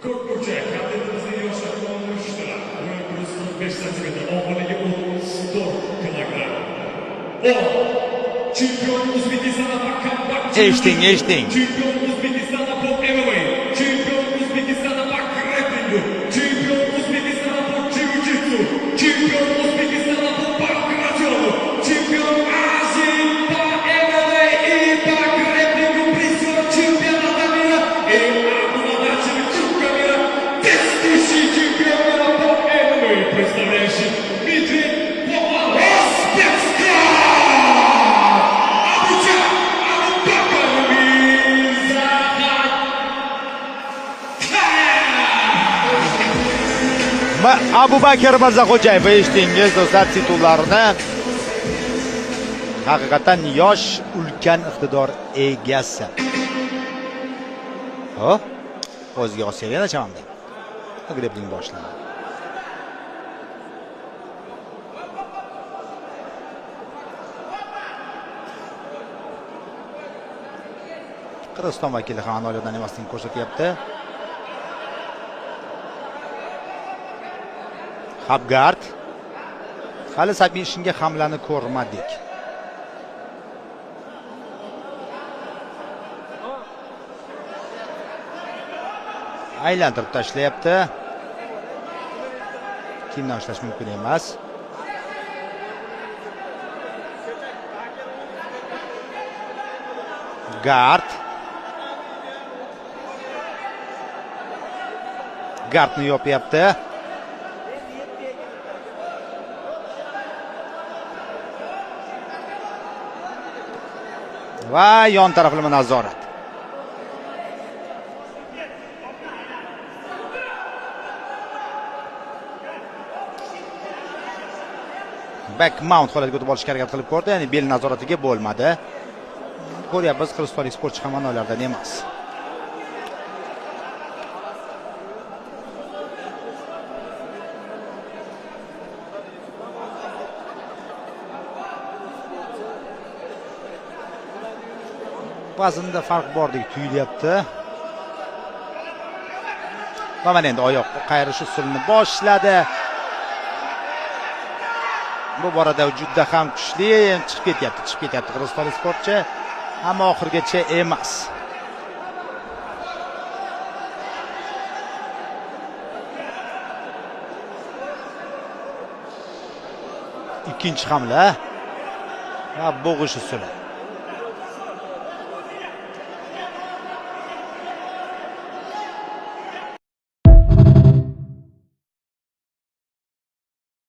Ko'pincha kontentimizning yoshlarni olishdilar. Ular 145 santimetr, og'irligi 34 kilogramm. Chempion O'zbekiston Eshitting. Chempion O'zbekiston po MMA, chempion O'zbekiston po grappling, chempion O'zbekiston po jiu-jitsu, chempion O'zbekiston po parkrajon, chempion Aziya po MMA и по grappling призер чемпионата мира и обладатель Кубка мира, действующий чемпион по MMA, представляющий Дмитрий Узбекская. Abu Bakr Mirzaxo'jayev, eshitdingiz do'stlar, titullarini haqiqatan yosh ulkan iqtidor egasi. O'ziga Osiyoga chamamda. Grappling boshlandi. Qirg'iziston vakili ham Anoliyadan emasligini ko'rsatyapti. Habgard. Hali Sabishinga hamlani ko'rmadik. Aylantirib tashlayapti. Kimdan ushlash mumkin emas. Gardni yopyapti. Va yon taraflama nazorat. Back mount holatiga o'tib olishga harakat qilib ko'rdi, ya'ni bel nazoratiga bo'lmadi. Ko'ryapmiz, qirg'izistonlik sportchi ham anolardan emas. Vaznda farq bordek tuyulyapti. Va mana endi oyoq qayrish usulini boshladi. Bu borada juda ham kuchli chiqib ketyapti qirg'izistonlik sportchi, ammo oxirgacha emas. Ikkinchi hamla va bo'g'ish usuli.